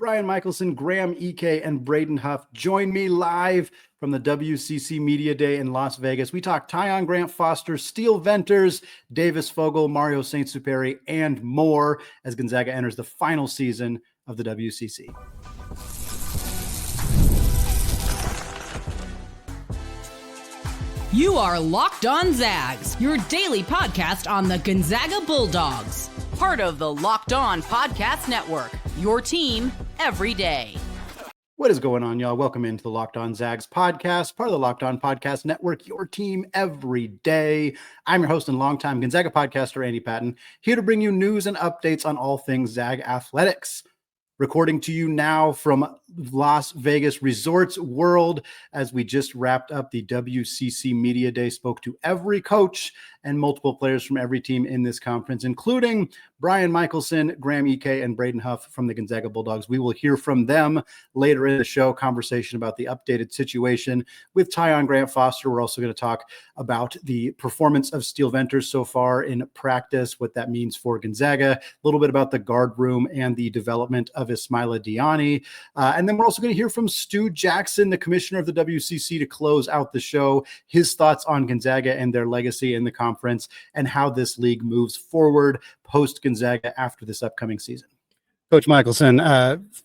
Brian Michaelson, Graham Ike, and Braden Huff join me live from the WCC Media Day in Las Vegas. We talk Tyon Grant-Foster, Steele Venters, Davis Fogle, Mario Saint-Supery, and more as Gonzaga enters the final season of the WCC. You are Locked On Zags, your daily podcast on the Gonzaga Bulldogs. Part of the Locked On Podcast Network, your team every day. What is going on, y'all? Welcome into the Locked On Zags podcast, part of the Locked On Podcast Network, your team every day. I'm your host and longtime Gonzaga podcaster, Andy Patton, here to bring you news and updates on all things Zag athletics. Recording to you now from Las Vegas Resorts World as we just wrapped up the WCC Media Day, spoke to every coach and multiple players from every team in this conference, including Brian Michaelson, Graham Ike, and Braden Huff from the Gonzaga Bulldogs. We will hear from them later in the show, conversation about the updated situation with Tyon Grant-Foster. We're also going to talk about the performance of Steele Venters so far in practice, what that means for Gonzaga, a little bit about the guard room and the development of Ismaila Diagne. And then we're also going to hear from Stu Jackson, the commissioner of the WCC, to close out the show, his thoughts on Gonzaga and their legacy in the conference and how this league moves forward post Gonzaga after this upcoming season. Coach Michaelson,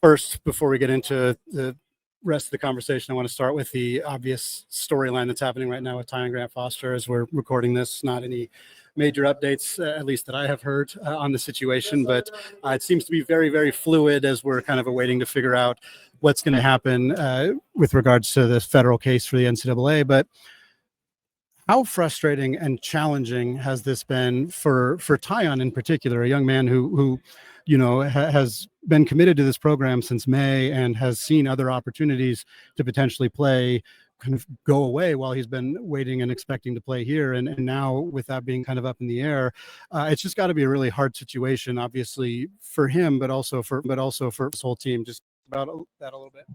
first, before we get into the rest of the conversation, I want to start with the obvious storyline that's happening right now with Tyon Grant-Foster as we're recording this. Not any major updates, at least that I have heard on the situation, but it seems to be very, very fluid as we're kind of waiting to figure out what's going to happen with regards to the federal case for the NCAA. But how frustrating and challenging has this been for Tyon in particular, a young man who you know, has been committed to this program since May and has seen other opportunities to potentially play kind of go away while he's been waiting and expecting to play here. And now with that being kind of up in the air, it's just got to be a really hard situation, obviously for him, but also for this whole team. Just about that a little bit.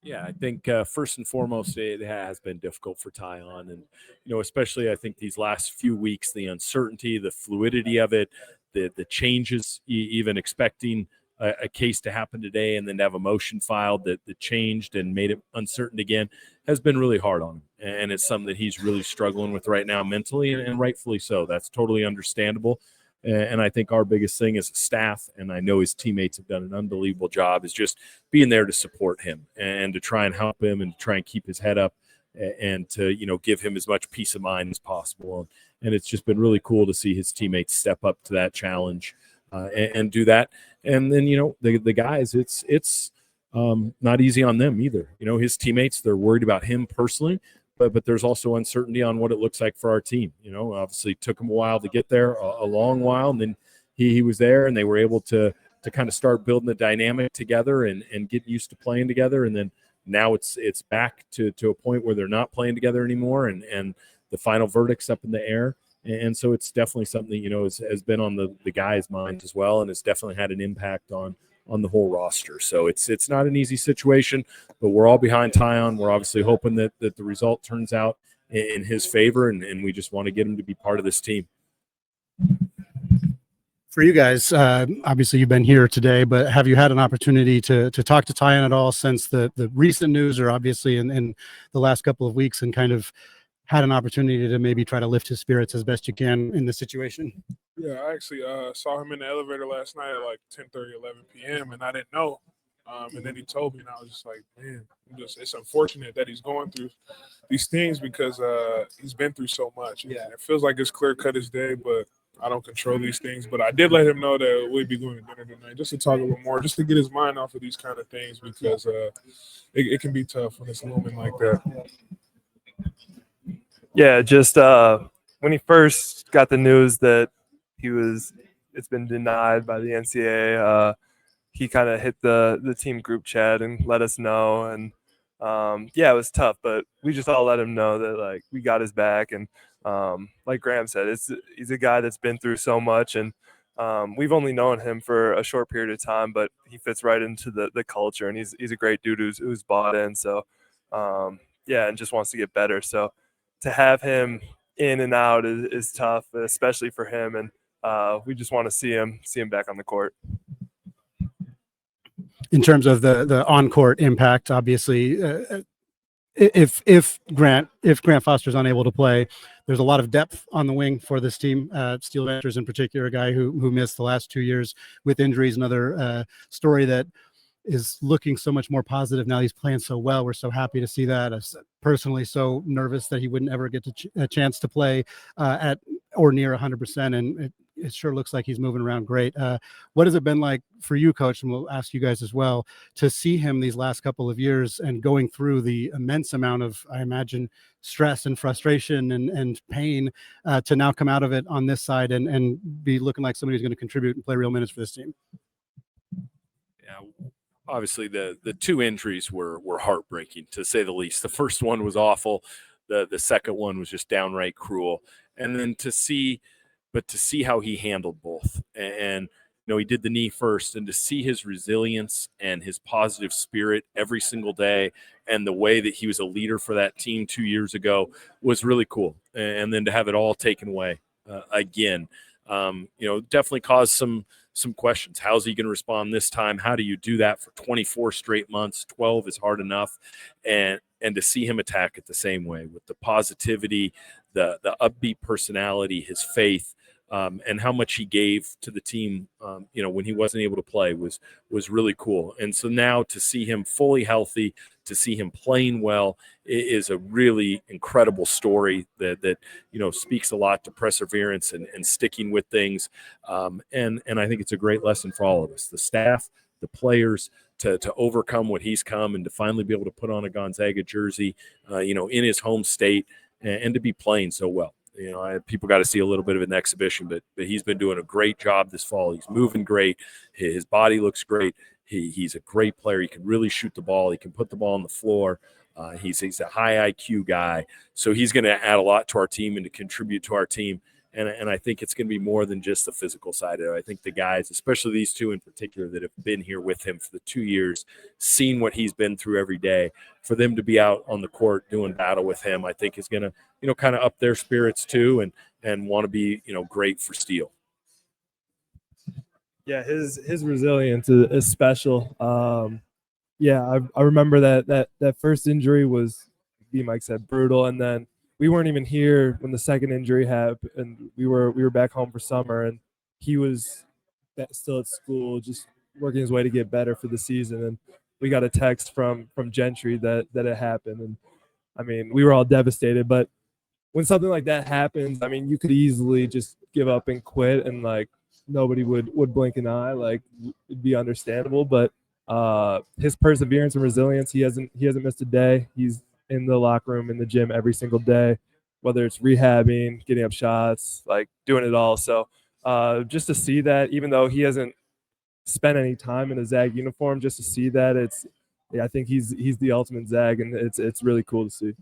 Yeah, I think first and foremost, it has been difficult for Tyon. And, you know, especially I think these last few weeks, the uncertainty, the fluidity of it, the changes, even expecting a case to happen today and then to have a motion filed that changed and made it uncertain again has been really hard on him. And it's something that he's really struggling with right now mentally, and rightfully so. That's totally understandable. And I think our biggest thing as a staff, and I know his teammates have done an unbelievable job, is just being there to support him and to try and help him and to try and keep his head up and to, you know, give him as much peace of mind as possible. And it's just been really cool to see his teammates step up to that challenge and do that. And then, you know, the guys, it's not easy on them either. You know, his teammates, they're worried about him personally, but there's also uncertainty on what it looks like for our team. You know, obviously it took him a while to get there, a long while, and then he was there, and they were able to kind of start building the dynamic together and get used to playing together. And then now it's back to a point where they're not playing together anymore, and the final verdict's up in the air. And so it's definitely something that, you know, has been on the guys' minds as well, and it's definitely had an impact on the whole roster. So it's not an easy situation, but we're all behind Tyon. We're obviously hoping that the result turns out in his favor, and we just want to get him to be part of this team. For you guys, obviously you've been here today, but have you had an opportunity to talk to Tyon at all since the recent news, or obviously in the last couple of weeks, and kind of had an opportunity to maybe try to lift his spirits as best you can in this situation? Yeah, I actually saw him in the elevator last night at like 10:30, 11 p.m., and I didn't know. And then he told me, and I was just like, man, it's unfortunate that he's going through these things because he's been through so much. Yeah, it feels like it's clear-cut as day, but I don't control these things. But I did let him know that we'd be going to dinner tonight just to talk a little more, just to get his mind off of these kind of things, because it can be tough when it's looming like that. Yeah, just when he first got the news that it's been denied by the NCAA, he kind of hit the team group chat and let us know. And yeah, it was tough, but we just all let him know that, like, we got his back. And like Graham said, he's a guy that's been through so much, and we've only known him for a short period of time, but he fits right into the culture, and he's a great dude who's bought in. So yeah, and just wants to get better. So to have him in and out is tough, especially for him. And we just want to see him back on the court. in terms of the on-court impact, obviously, if Grant-Foster is unable to play, there's a lot of depth on the wing for this team. Steele Venters in particular, a guy who missed the last 2 years with injuries. Another story that is looking so much more positive now. He's playing so well. We're so happy to see that. I was personally so nervous that he wouldn't ever get a chance to play at or near 100%, and it sure looks like he's moving around great. What has it been like for you, Coach, and we'll ask you guys as well, to see him these last couple of years and going through the immense amount of, I imagine, stress and frustration and pain to now come out of it on this side and be looking like somebody who's going to contribute and play real minutes for this team? Yeah. Obviously, the two injuries were heartbreaking, to say the least. The first one was awful. The second one was just downright cruel. And then to see how he handled both. And he did the knee first, and to see his resilience and his positive spirit every single day and the way that he was a leader for that team 2 years ago was really cool. And then to have it all taken away again, definitely caused some questions. How's he going to respond this time? How do you do that for 24 straight months? 12 is hard enough. And to see him attack it the same way with the positivity, the upbeat personality, his faith, and how much he gave to the team, when he wasn't able to play was really cool. And so now to see him fully healthy, to see him playing well, is a really incredible story that speaks a lot to perseverance and sticking with things. And I think it's a great lesson for all of us, the staff, the players, to overcome what he's come and to finally be able to put on a Gonzaga jersey, in his home state and to be playing so well. People got to see a little bit of an exhibition, but he's been doing a great job this fall. He's moving great. His body looks great. He's a great player. He can really shoot the ball. He can put the ball on the floor. He's a high IQ guy. So he's going to add a lot to our team and to contribute to our team. And I think it's going to be more than just the physical side of it. I think the guys, especially these two in particular that have been here with him for the 2 years, seen what he's been through every day, for them to be out on the court doing battle with him, I think is going to, kind of up their spirits too and want to be, great for Steele. Yeah, his resilience is special. I remember that first injury was, Mike said, brutal, and then we weren't even here when the second injury happened, and we were back home for summer, and he was still at school, just working his way to get better for the season. And we got a text from Gentry that it happened, and I mean, we were all devastated. But when something like that happens, I mean, you could easily just give up and quit, and like nobody would blink an eye. Like, it'd be understandable. But his perseverance and resilience, he hasn't missed a day. He's in the locker room, in the gym every single day, whether it's rehabbing, getting up shots, like doing it all. So just to see that, even though he hasn't spent any time in a Zag uniform, just to see that, I think he's the ultimate Zag, and it's really cool to see.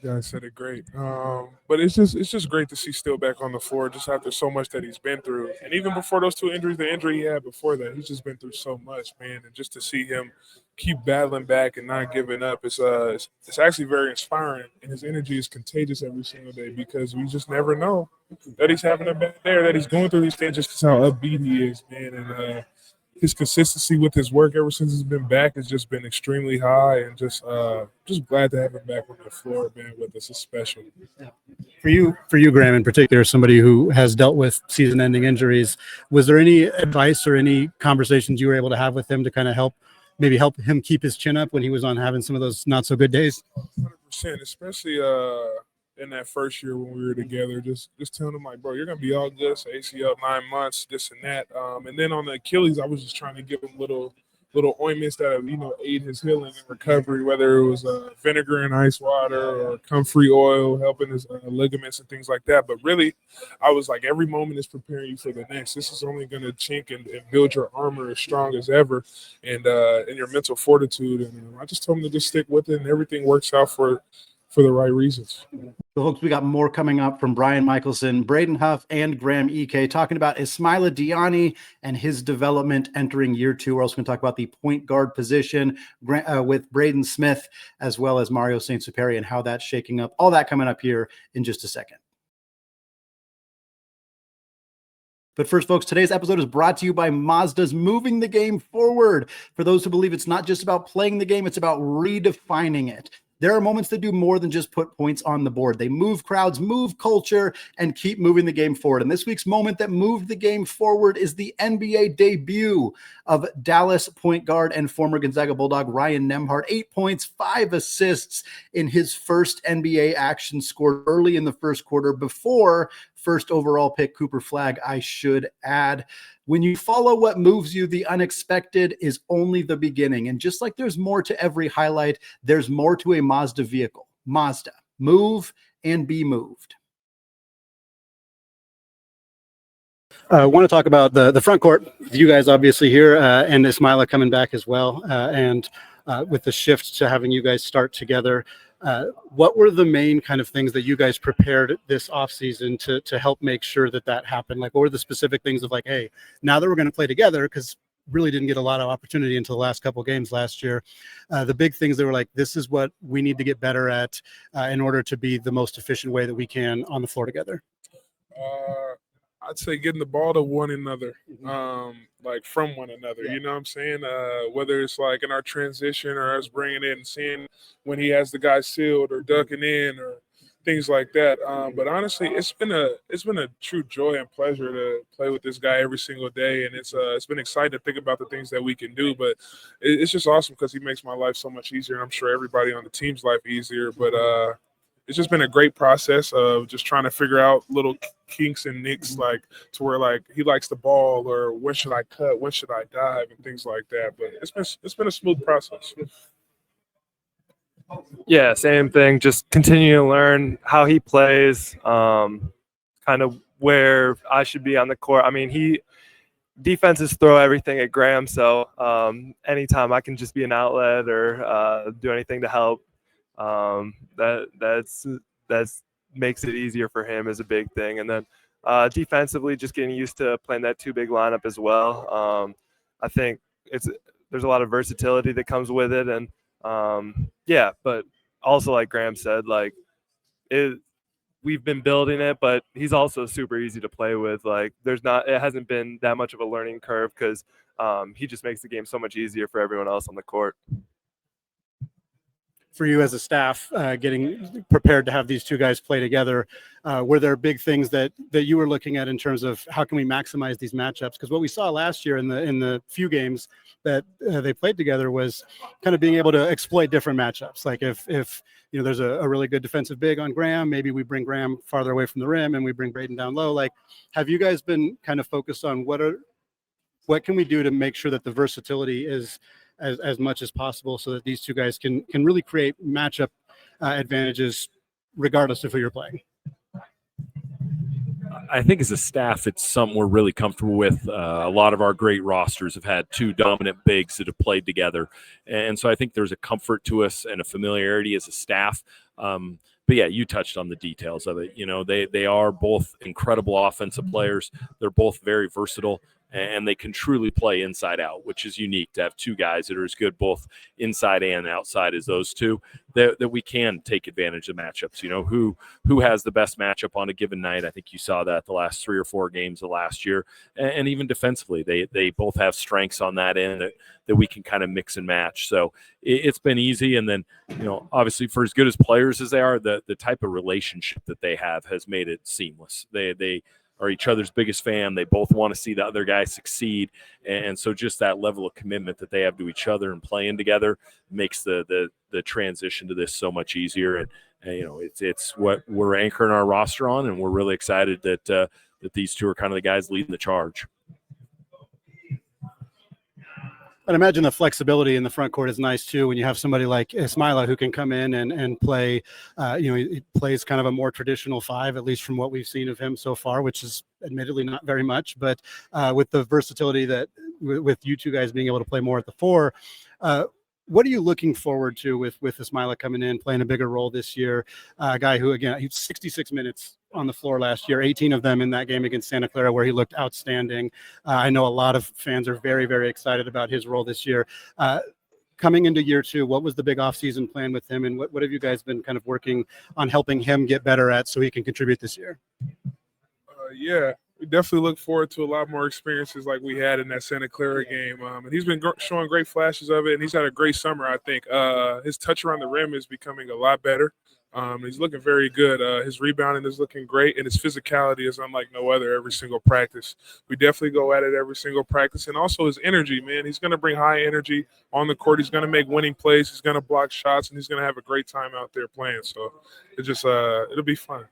Yeah, I said it great. But it's just great to see Steele back on the floor, just after so much that he's been through. And even before those two injuries, the injury he had before that, he's just been through so much, man. And just to see him keep battling back and not giving up, it's actually very inspiring. And his energy is contagious every single day, because we just never know that he's having a bad day or that he's going through these things, just because how upbeat he is, man. And his consistency with his work ever since he's been back has just been extremely high, and just glad to have him back on the floor, man, with us. It's special. Yeah. For you, Graham, in particular, somebody who has dealt with season-ending injuries, was there any advice or any conversations you were able to have with him to kind of help him keep his chin up when he was on having some of those not so good days? 100%, especially in that first year when we were together, just telling him, like, bro, you're gonna be all good. So AC up 9 months, this and that. And then on the Achilles, I was just trying to give him little ointments that aid his healing and recovery, whether it was vinegar and ice water or comfrey oil, helping his ligaments and things like that. But really, I was like, every moment is preparing you for the next. This is only going to chink and build your armor as strong as ever, and your mental fortitude. And I just told him to just stick with it, and everything works out for the right reasons. So, folks, we got more coming up from Brian Michaelson, Braden Huff, and Graham EK, talking about Ismaila Diagne and his development entering year 2. We're also going to talk about the point guard position with Braeden Smith, as well as Mario Saint-Supery, and how that's shaking up. All that coming up here in just a second. But first, folks, today's episode is brought to you by Mazda's moving the game forward. For those who believe it's not just about playing the game, it's about redefining it. There are moments that do more than just put points on the board. They move crowds, move culture, and keep moving the game forward. And this week's moment that moved the game forward is the NBA debut of Dallas point guard and former Gonzaga Bulldog Ryan Nembhard. 8 points, 5 assists in his first NBA action, scored early in the first quarter before first overall pick Cooper Flagg, I should add. When you follow what moves you, the unexpected is only the beginning. And just like there's more to every highlight, there's more to a Mazda vehicle. Mazda, move and be moved. I want to talk about the front court. You guys obviously here, and Ismaila coming back as well. And with the shift to having you guys start together, what were the main kind of things that you guys prepared this offseason to help make sure that happened? Like, what were the specific things of like, hey, now that we're going to play together, because really didn't get a lot of opportunity until the last couple of games last year. The big things that were like, this is what we need to get better at in order to be the most efficient way that we can on the floor together. I'd say getting the ball to one another, like from one another, you know what I'm saying? Whether it's like in our transition or us bringing it and seeing when he has the guy sealed or ducking in or things like that. But honestly, it's been a true joy and pleasure to play with this guy every single day. And it's been exciting to think about the things that we can do, but it's just awesome because he makes my life so much easier. And I'm sure everybody on the team's life easier, but it's just been a great process of just trying to figure out little kinks and nicks, like to where like he likes the ball or when should I cut, when should I dive, and things like that. But it's been a smooth process. Yeah, same thing. Just continue to learn how he plays, kind of where I should be on the court. I mean, defenses throw everything at Graham, so anytime I can just be an outlet or do anything to help. That's makes it easier for him is a big thing. And then defensively, just getting used to playing that two big lineup as well. I think there's a lot of versatility that comes with it, and but also like Graham said, like we've been building it, but he's also super easy to play with. Like it hasn't been that much of a learning curve because he just makes the game so much easier for everyone else on the court. For you as a staff, getting prepared to have these two guys play together, were there big things that you were looking at in terms of how can we maximize these matchups? Because what we saw last year in the few games that they played together was kind of being able to exploit different matchups. Like if there's a really good defensive big on Graham, maybe we bring Graham farther away from the rim and we bring Braden down low. Like, have you guys been kind of focused on what can we do to make sure that the versatility is as much as possible so that these two guys can really create matchup advantages regardless of who you're playing? I think as a staff, it's something we're really comfortable with. A lot of our great rosters have had two dominant bigs that have played together. And so I think there's a comfort to us and a familiarity as a staff. But yeah, you touched on the details of it. They are both incredible offensive players. They're both very versatile. And they can truly play inside out, which is unique to have two guys that are as good both inside and outside as those two, that we can take advantage of matchups. Who has the best matchup on a given night. I think you saw that the last 3 or 4 games of last year. And even defensively, they both have strengths on that end that we can kind of mix and match. So it's been easy. And then, obviously for as good as players as they are, the type of relationship that they have has made it seamless. They are each other's biggest fan. They both want to see the other guy succeed. And so just that level of commitment that they have to each other and playing together makes the transition to this so much easier. And it's what we're anchoring our roster on. And we're really excited that these two are kind of the guys leading the charge. I'd imagine the flexibility in the front court is nice too when you have somebody like Ismaila who can come in and play. He plays kind of a more traditional 5, at least from what we've seen of him so far, which is admittedly not very much. But with the versatility that with you two guys being able to play more at the 4, what are you looking forward to with Ismaila coming in, playing a bigger role this year? A guy who, again, he's 66 minutes on the floor last year, 18 of them in that game against Santa Clara where he looked outstanding. I know a lot of fans are very, very excited about his role this year. Coming into year 2, what was the big offseason plan with him, and what have you guys been kind of working on helping him get better at so he can contribute this year? we definitely look forward to a lot more experiences like we had in that Santa Clara game. And he's been showing great flashes of it, and he's had a great summer, I think. His touch around the rim is becoming a lot better. He's looking very good. His rebounding is looking great, and his physicality is unlike no other every single practice. We definitely go at it every single practice. And also his energy, man. He's going to bring high energy on the court. He's going to make winning plays. He's going to block shots, and he's going to have a great time out there playing. So it just it'll be fun.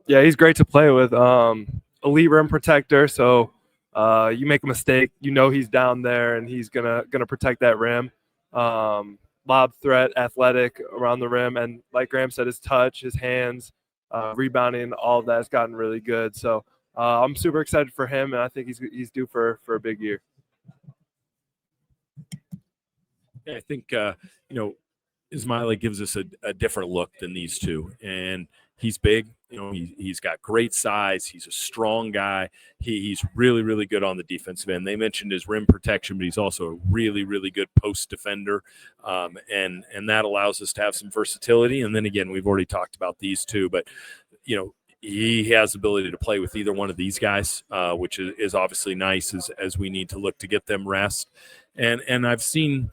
Yeah, he's great to play with. Elite rim protector, so you make a mistake, he's down there and he's gonna protect that rim. Lob threat, athletic around the rim, and like Graham said, his touch, his hands, rebounding, all of that has gotten really good. So I'm super excited for him, and I think he's due for a big year. Yeah, I think Ismaila gives us a different look than these two, and he's big. He's got great size. He's a strong guy. He's really, really good on the defensive end. They mentioned his rim protection, but he's also a really, really good post defender, and that allows us to have some versatility. And then again, we've already talked about these two, but he has the ability to play with either one of these guys, which is obviously nice as we need to look to get them rest. And I've seen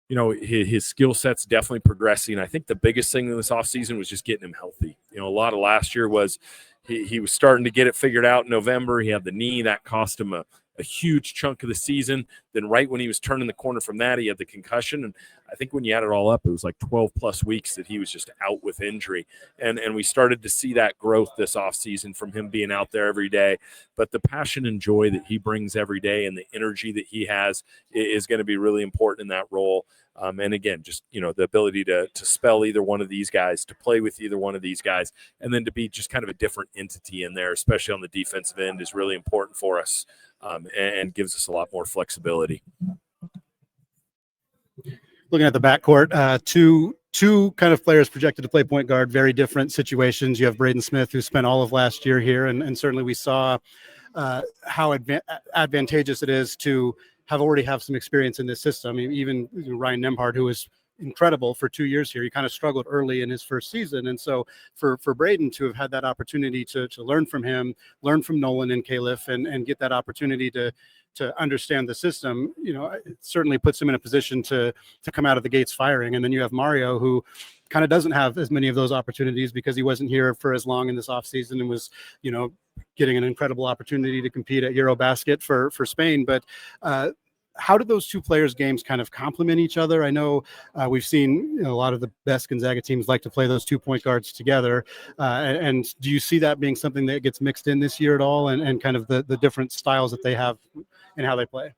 his skill set's definitely progressing. I think the biggest thing in this offseason was just getting him healthy. A lot of last year was he was starting to get it figured out in November. He had the knee. That cost him a huge chunk of the season. Then right when he was turning the corner from that, he had the concussion. And I think when you add it all up, it was like 12-plus weeks that he was just out with injury. And we started to see that growth this offseason from him being out there every day. But the passion and joy that he brings every day and the energy that he has is going to be really important in that role. And again, just, the ability to spell either one of these guys, to play with either one of these guys, and then to be just kind of a different entity in there, especially on the defensive end, is really important for us, and gives us a lot more flexibility. Looking at the backcourt, two kind of players projected to play point guard, very different situations. You have Braeden Smith, who spent all of last year here, and certainly we saw how advantageous it is to already have some experience in this system. I mean, even Ryan Nembhard, who was incredible for 2 years here, he kind of struggled early in his first season. And so for Braeden to have had that opportunity to learn from him, learn from Nolan and Caliph, and get that opportunity to understand the system, it certainly puts him in a position to come out of the gates firing. And then you have Mario, who kind of doesn't have as many of those opportunities because he wasn't here for as long in this offseason and was, getting an incredible opportunity to compete at Eurobasket for Spain. But how do those two players' games kind of complement each other? I know we've seen a lot of the best Gonzaga teams like to play those 2 point guards together. And do you see that being something that gets mixed in this year at all, and kind of the different styles that they have and how they play?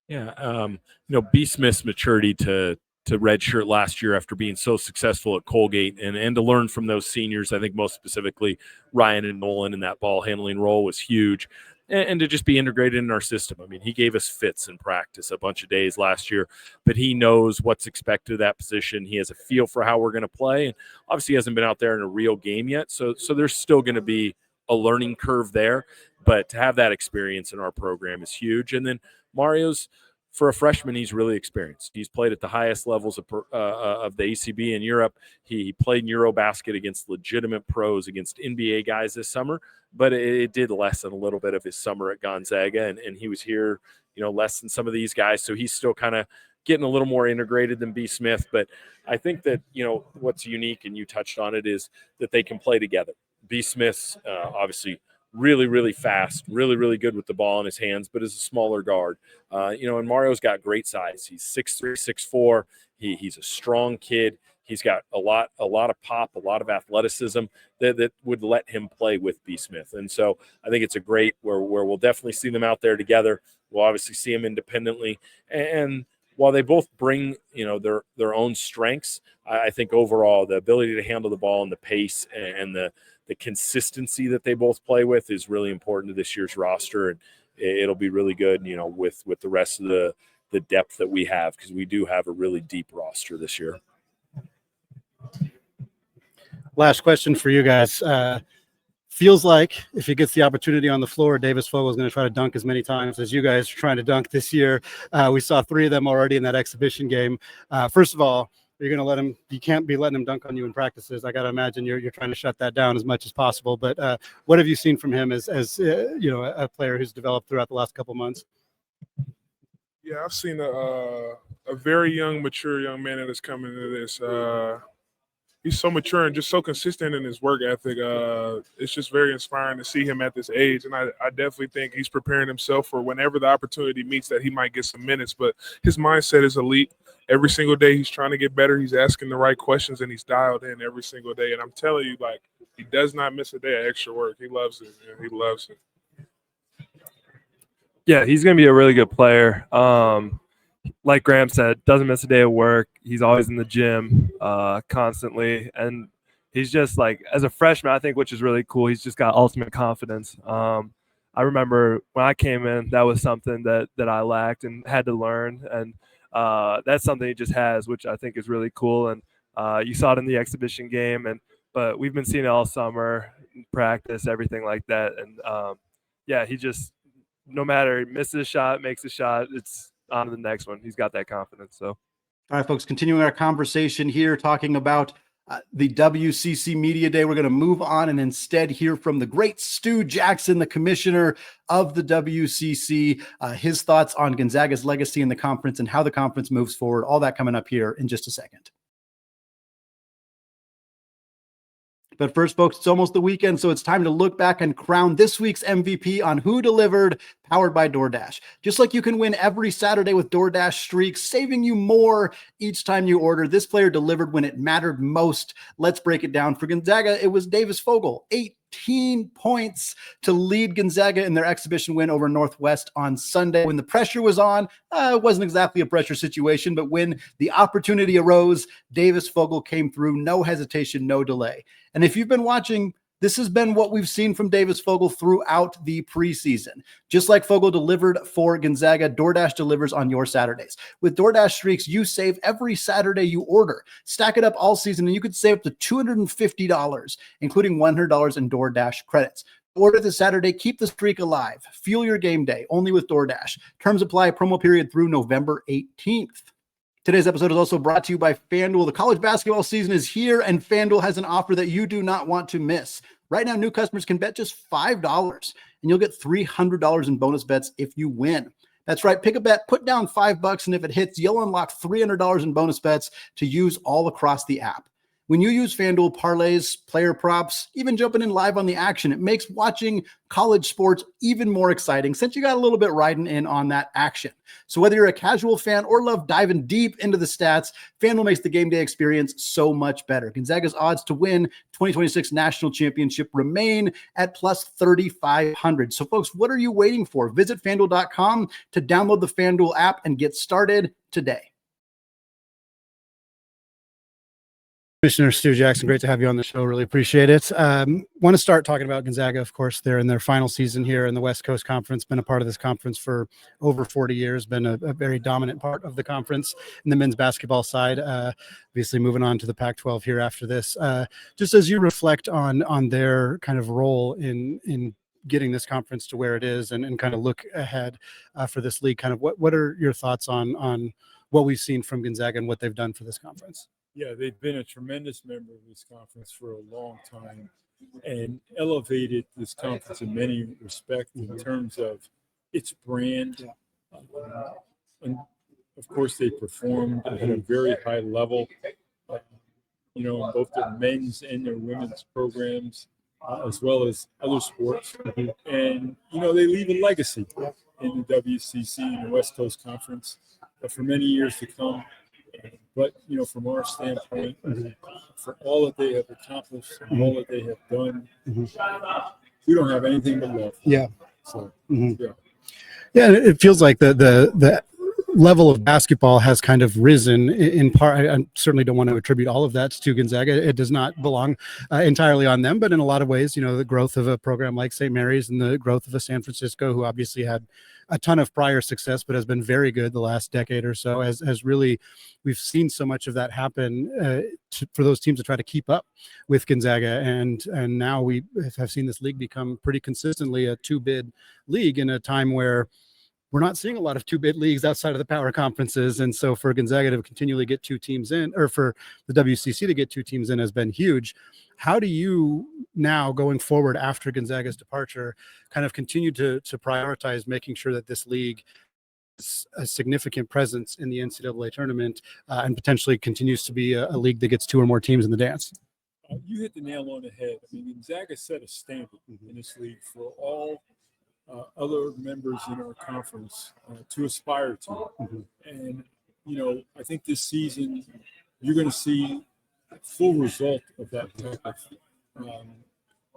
Yeah, B. Smith's maturity to redshirt last year after being so successful at Colgate, and to learn from those seniors, I think most specifically Ryan and Nolan in that ball handling role was huge. And to just be integrated in our system. I mean, he gave us fits in practice a bunch of days last year, but he knows what's expected of that position. He has a feel for how we're going to play, and obviously he hasn't been out there in a real game yet, so there's still going to be a learning curve there. But to have that experience in our program is huge. And then Mario's, for a freshman, he's really experienced. He's played at the highest levels of the ACB in Europe. He played in Eurobasket against legitimate pros, against NBA guys this summer, but it did lessen a little bit of his summer at Gonzaga, and he was here, less than some of these guys. So he's still kind of getting a little more integrated than B. Smith. But I think that, what's unique, and you touched on it, is that they can play together. B. Smith's obviously really, really fast, really, really good with the ball in his hands, but is a smaller guard. And Mario's got great size. He's 6'3", 6'4". He's a strong kid. He's got a lot of pop, a lot of athleticism that would let him play with B. Smith. And so I think it's a great where we'll definitely see them out there together. We'll obviously see them independently. And while they both bring, their own strengths, I think overall the ability to handle the ball and the pace and the consistency that they both play with is really important to this year's roster. And it'll be really good, with the rest of the depth that we have, because we do have a really deep roster this year. Last question for you guys. Feels like if he gets the opportunity on the floor, Davis Fogle is going to try to dunk as many times as you guys are trying to dunk this year. We saw 3 of them already in that exhibition game. First of all, You're going to let him. You can't be letting him dunk on you in practices. I got to imagine you're trying to shut that down as much as possible. But what have you seen from him as a player who's developed throughout the last couple months? Yeah, I've seen a very young, mature young man that has come into this. He's so mature and just so consistent in his work ethic. It's just very inspiring to see him at this age. And I definitely think he's preparing himself for whenever the opportunity meets that he might get some minutes. But his mindset is elite. Every single day he's trying to get better. He's asking the right questions, and he's dialed in every single day. And I'm telling you, like, he does not miss a day of extra work. He loves it, man. He loves it. Yeah, he's going to be a really good player. Like Graham said, doesn't miss a day of work. He's always in the gym constantly. And he's just like, as a freshman, I think, which is really cool, he's just got ultimate confidence. I remember when I came in, that was something that I lacked and had to learn. And that's something he just has, which I think is really cool. And you saw it in the exhibition game. But we've been seeing it all summer, practice, everything like that. And, yeah, he just, no matter misses a shot, makes a shot, it's on to the next one. He's got that confidence. So, all right, folks, continuing our conversation here, talking about the WCC Media Day. We're going to move on and instead hear from the great Stu Jackson, the commissioner of the WCC, his thoughts on Gonzaga's legacy in the conference and how the conference moves forward. All that coming up here in just a second. But first, folks, it's almost the weekend, so it's time to look back and crown this week's MVP on Who Delivered, powered by DoorDash. Just like you can win every Saturday with DoorDash streaks, saving you more each time you order, this player delivered when it mattered most. Let's break it down. For Gonzaga, it was Davis Fogle, 18 points to lead Gonzaga in their exhibition win over Northwest on Sunday. When the pressure was on, it wasn't exactly a pressure situation, but when the opportunity arose, Davis Fogle came through, no hesitation, no delay. And if you've been watching, this has been what we've seen from Davis Fogle throughout the preseason. Just like Fogle delivered for Gonzaga, DoorDash delivers on your Saturdays. With DoorDash streaks, you save every Saturday you order. Stack it up all season, and you could save up to $250, including $100 in DoorDash credits. Order this Saturday, keep the streak alive. Fuel your game day, only with DoorDash. Terms apply, promo period through November 18th. Today's episode is also brought to you by FanDuel. The college basketball season is here, and FanDuel has an offer that you do not want to miss. Right now, new customers can bet just $5, and you'll get $300 in bonus bets if you win. That's right. Pick a bet, put down $5, and if it hits, you'll unlock $300 in bonus bets to use all across the app. When you use FanDuel parlays, player props, even jumping in live on the action, it makes watching college sports even more exciting since you got a little bit riding in on that action. So whether you're a casual fan or love diving deep into the stats, FanDuel makes the game day experience so much better. Gonzaga's odds to win 2026 national championship remain at plus 3,500. So folks, what are you waiting for? Visit FanDuel.com to download the FanDuel app and get started today. Commissioner Stu Jackson, great to have you on the show. Really appreciate it. Want to start talking about Gonzaga. Of course, they're in their final season here in the West Coast Conference, been a part of this conference for over 40 years, been a very dominant part of the conference in the men's basketball side, obviously moving on to the Pac-12 here after this. Just as you reflect on their kind of role in getting this conference to where it is and kind of look ahead for this league, kind of what are your thoughts on what we've seen from Gonzaga and what they've done for this conference? Yeah, they've been a tremendous member of this conference for a long time and elevated this conference in many respects in terms of its brand. And of course, they performed at a very high level, in both their men's and their women's programs, as well as other sports. And, they leave a legacy in the WCC and the West Coast Conference for many years to come. But, from our standpoint, for all that they have accomplished and all that they have done, we don't have anything but love. Yeah. So, yeah, it feels like the level of basketball has kind of risen in part. I certainly don't want to attribute all of that to Gonzaga. It does not belong entirely on them, but in a lot of ways, the growth of a program like St. Mary's and the growth of a San Francisco, who obviously had a ton of prior success, but has been very good the last decade or so, has really, we've seen so much of that happen for those teams to try to keep up with Gonzaga. And now we have seen this league become pretty consistently a two-bid league in a time where we're not seeing a lot of 2-bid leagues outside of the power conferences. And so for Gonzaga to continually get 2 teams in, or for the WCC to get 2 teams in, has been huge. How do you now, going forward after Gonzaga's departure, kind of continue to prioritize making sure that this league is a significant presence in the NCAA tournament and potentially continues to be a league that gets 2 or more teams in the dance? You hit the nail on the head. I mean, Gonzaga set a standard in this league for all other members in our conference to aspire to. And, I think this season you're going to see full result of that type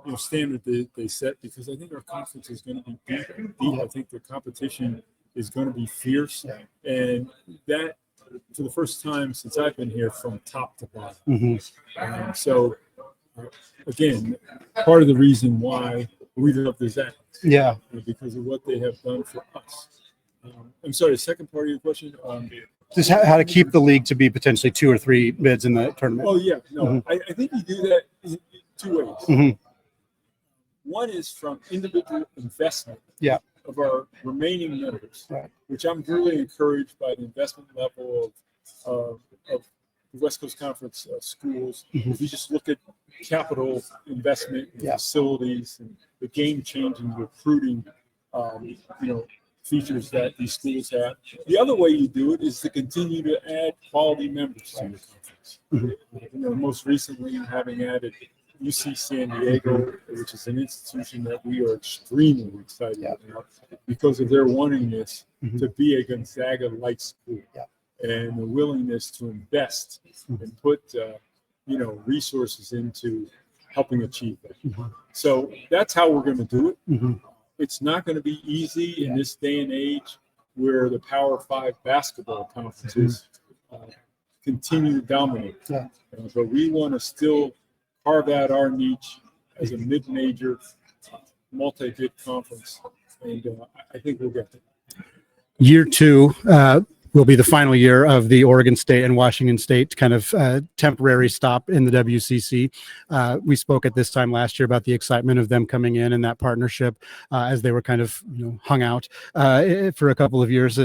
of standard they set, because I think our conference is going to be deep. I think the competition is going to be fierce, and that, for the first time since I've been here, from top to bottom. So, again, part of the reason why we love the Zags, because of what they have done for us. I'm sorry, the second part of your question? Just how to keep the league to be potentially 2 or 3 bids in the tournament. Oh, yeah. No, I think you do that in 2 ways. One is from individual investment of our remaining members, which I'm really encouraged by the investment level of the West Coast Conference schools. If you just look at capital investment in facilities and the game-changing recruiting, features that these schools have. The other way you do it is to continue to add quality members to your conference. Most recently, having added UC San Diego, which is an institution that we are extremely excited about because of their willingness to be a Gonzaga-like school and the willingness to invest and put resources into helping achieve that. So that's how we're going to do it. It's not going to be easy in this day and age where the Power 5 basketball conferences continue to dominate. But we want to still carve out our niche as a mid-major, multi-bid conference, and I think we'll get there. Year 2 will be the final year of the Oregon State and Washington State kind of temporary stop in the WCC. We spoke at this time last year about the excitement of them coming in and that partnership as they were kind of hung out for a couple of years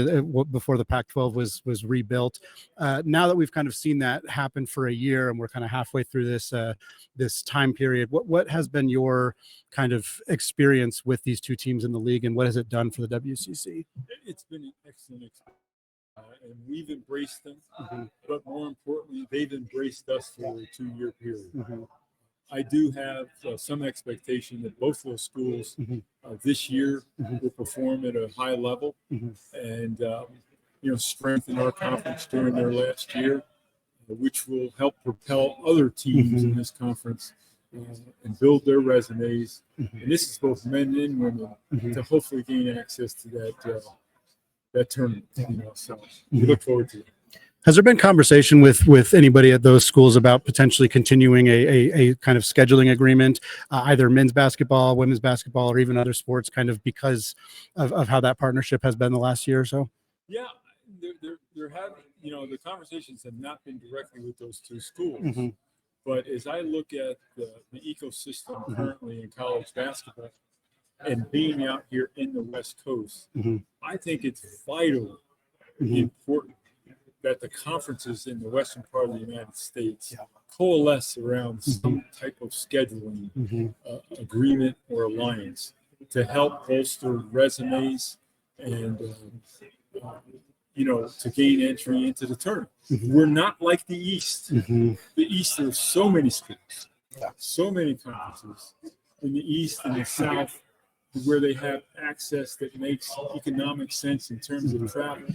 before the Pac-12 was rebuilt. Now that we've kind of seen that happen for a year and we're kind of halfway through this time period, what has been your kind of experience with these 2 teams in the league, and what has it done for the WCC? It's been an excellent experience. And we've embraced them, but more importantly, they've embraced us for a 2-year period. I do have some expectation that both those schools this year will perform at a high level and strengthen our conference during their last year, which will help propel other teams in this conference and build their resumes. And this is both men and women to hopefully gain access to that tournament. So we look forward to it. Has there been conversation with anybody at those schools about potentially continuing a kind of scheduling agreement, either men's basketball, women's basketball, or even other sports, kind of because of how that partnership has been the last year or so? Yeah, there have, the conversations have not been directly with those 2 schools. But as I look at the ecosystem currently in college basketball and being out here in the West Coast, I think it's vitally important that the conferences in the western part of the United States coalesce around some type of scheduling agreement or alliance to help bolster resumes and to gain entry into the tournament. We're not like the East. The East, there's so many schools, so many conferences in the East and the South where they have access that makes economic sense in terms of travel.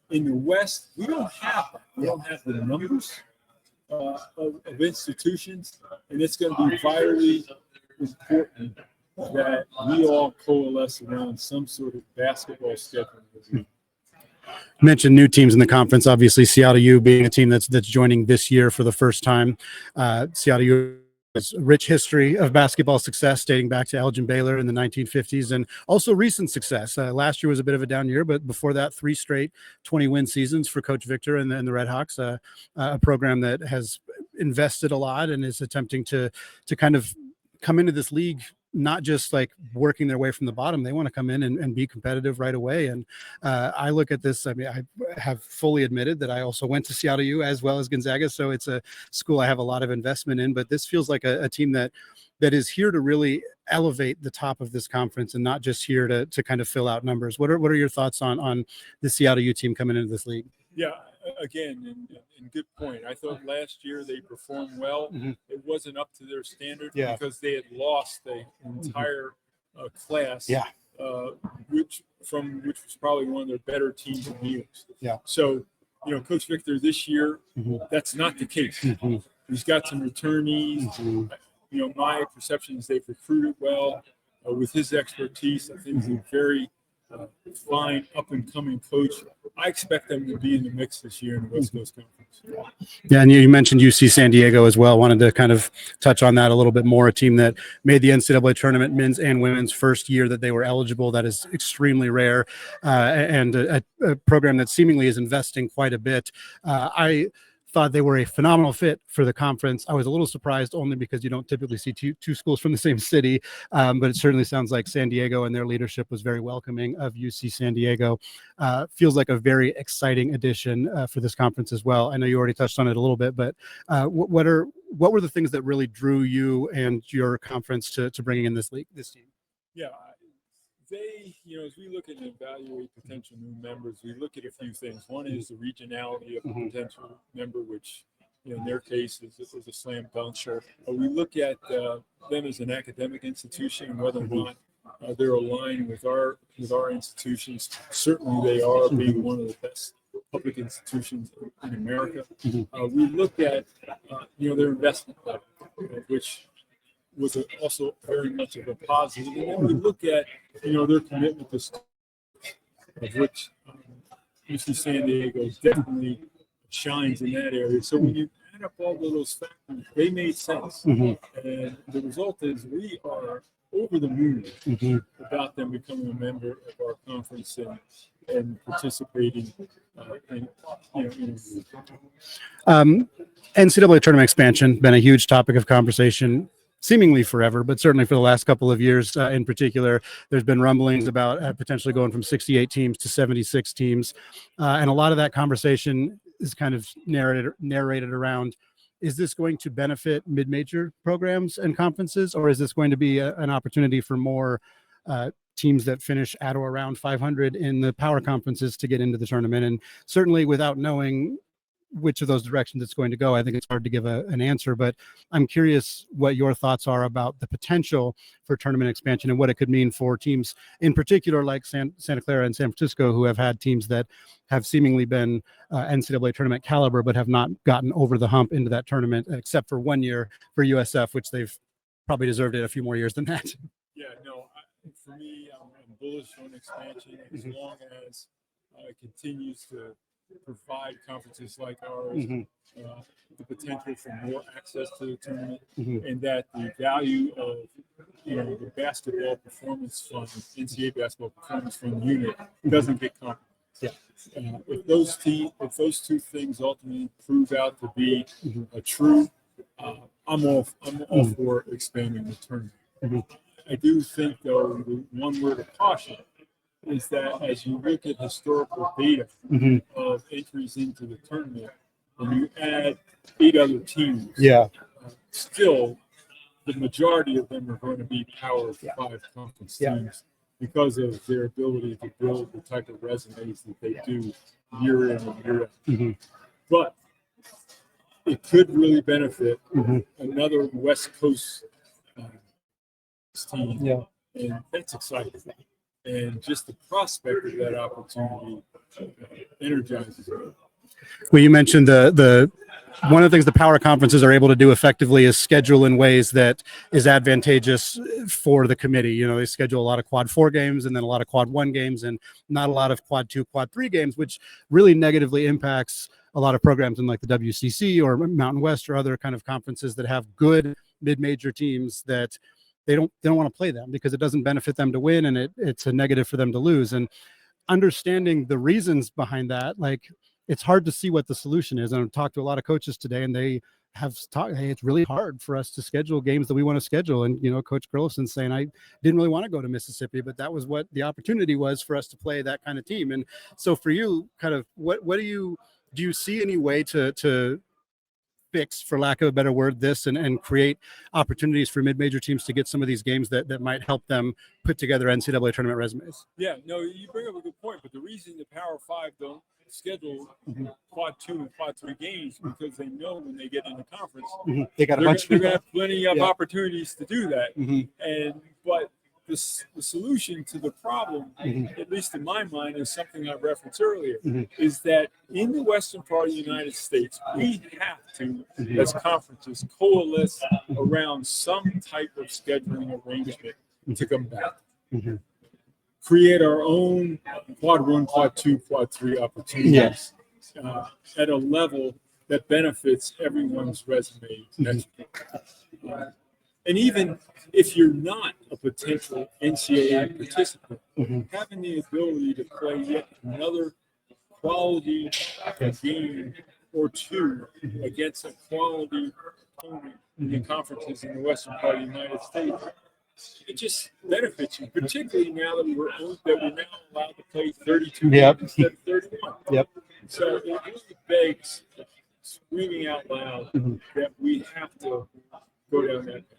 In the West, we don't have that. We don't have the numbers of institutions, and it's going to be vitally important that we all coalesce around some sort of basketball scheduling. You mentioned new teams in the conference. Obviously, Seattle U being a team that's joining this year for the first time. Seattle U has a rich history of basketball success dating back to Elgin Baylor in the 1950s, and also recent success. Last year was a bit of a down year, but before that, 3 straight 20-win seasons for Coach Victor and the Red Hawks, a program that has invested a lot and is attempting to kind of come into this league not just like working their way from the bottom. They want to come in and be competitive right away. And I look at this. I mean, I have fully admitted that I also went to Seattle U as well as Gonzaga. So it's a school I have a lot of investment in, but this feels like a team that is here to really elevate the top of this conference and not just here to kind of fill out numbers. What are your thoughts on the Seattle U team coming into this league? Yeah, again, and good point. I thought last year they performed well. It wasn't up to their standard because they had lost the entire class. Yeah. Which was probably one of their better teams in the years. Yeah. So, Coach Victor this year, that's not the case. He's got some returnees. My perception is they've recruited well with his expertise. I think he's a very fine up-and-coming coach. I expect them to be in the mix this year in the West Coast Conference. Yeah, and you mentioned UC San Diego as well. Wanted to kind of touch on that a little bit more. A team that made the NCAA tournament, men's and women's, first year that they were eligible. That is extremely rare, and a program that seemingly is investing quite a bit. I thought they were a phenomenal fit for the conference. I was a little surprised only because you don't typically see two schools from the same city, but it certainly sounds like San Diego and their leadership was very welcoming of UC San Diego. Feels like a very exciting addition for this conference as well. I know you already touched on it a little bit, but what were the things that really drew you and your conference to bringing in this team? Yeah, they, as we look at and evaluate potential new members, we look at a few things. One is the regionality of a potential member, which in their case is a slam dunk. Sure. We look at them as an academic institution and whether or not they're aligned with our institutions. Certainly they are, being one of the best public institutions in America. We look at their investment level, which was also very much of a positive. And then we look at, their commitment to schools, of which UC San Diego definitely shines in that area. So when you add up all of those factors, they made sense. And the result is we are over the moon about them becoming a member of our conference and participating in NCAA tournament expansion, been a huge topic of conversation seemingly forever, but certainly for the last couple of years in particular. There's been rumblings about potentially going from 68 teams to 76 teams. And a lot of that conversation is kind of narrated around, is this going to benefit mid-major programs and conferences, or is this going to be an opportunity for more teams that finish at or around 500 in the power conferences to get into the tournament? And certainly without knowing which of those directions it's going to go, I think it's hard to give an answer, but I'm curious what your thoughts are about the potential for tournament expansion and what it could mean for teams in particular like Santa Clara and San Francisco, who have had teams that have seemingly been NCAA tournament caliber, but have not gotten over the hump into that tournament, except for 1 year for USF, which they've probably deserved it a few more years than that. Yeah, no, for me, I'm bullish on expansion as long as it continues to provide conferences like ours the potential for more access to the tournament, and that the value of the basketball performance fund, NCAA basketball performance fund unit, doesn't get compromised. If those two things ultimately prove out to be true, I'm all for expanding the tournament. I do think, though, the one word of caution is that as you look at historical data of entries into the tournament, when you add 8 other teams, still the majority of them are going to be Power 5 conference teams because of their ability to build the type of resumes that they do year in and year out. But it could really benefit another West Coast team, and that's exciting. And just the prospect of that opportunity energizes me. Well, you mentioned the one of the things the power conferences are able to do effectively is schedule in ways that is advantageous for the committee. They schedule a lot of quad 4 games and then a lot of quad 1 games and not a lot of quad 2, quad 3 games, which really negatively impacts a lot of programs in like the WCC or Mountain West or other kind of conferences that have good mid-major teams that they don't want to play them because it doesn't benefit them to win, and it's a negative for them to lose. And understanding the reasons behind that, like, it's hard to see what the solution is. And I've talked to a lot of coaches today, and they have talked, hey, it's really hard for us to schedule games that we want to schedule. And, Coach Burleson saying, I didn't really want to go to Mississippi, but that was what the opportunity was for us to play that kind of team. And so for you, kind of, what do you see any way to fix, for lack of a better word, this and create opportunities for mid-major teams to get some of these games that might help them put together NCAA tournament resumes? Yeah, no, you bring up a good point, but the reason the Power Five don't schedule quad 2 and quad 3 games because they know when they get in the conference, they got they're going to have plenty of Yeah. opportunities to do that. But the solution to the problem, at least in my mind, is something I referenced earlier, is that in the western part of the United States, we have to, as conferences, coalesce around some type of scheduling arrangement to combat. Create our own quad 1, quad 2, quad 3 opportunities at a level that benefits everyone's resume. And even if you're not a potential NCAA participant, having the ability to play yet another quality game or two against a quality opponent in conferences in the western part of the United States, it just benefits you, particularly now that we're now allowed to play 32 games instead of 31. So it really begs, screaming out loud, that we have to go down that path.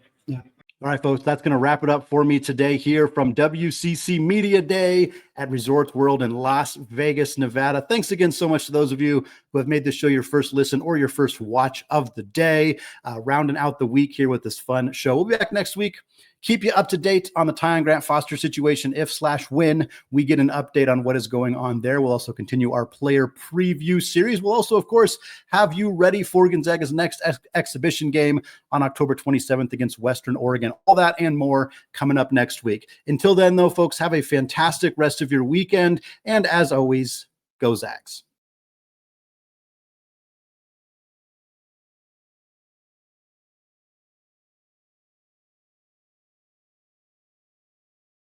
All right, folks, that's going to wrap it up for me today here from WCC Media Day at Resorts World in Las Vegas, Nevada. Thanks again so much to those of you who have made this show your first listen or your first watch of the day, rounding out the week here with this fun show. We'll be back next week. Keep you up to date on the Tyon Grant-Foster situation if/when we get an update on what is going on there. We'll also continue our player preview series. We'll also, of course, have you ready for Gonzaga's next exhibition game on October 27th against Western Oregon. All that and more coming up next week. Until then, though, folks, have a fantastic rest of your weekend. And as always, go Zags.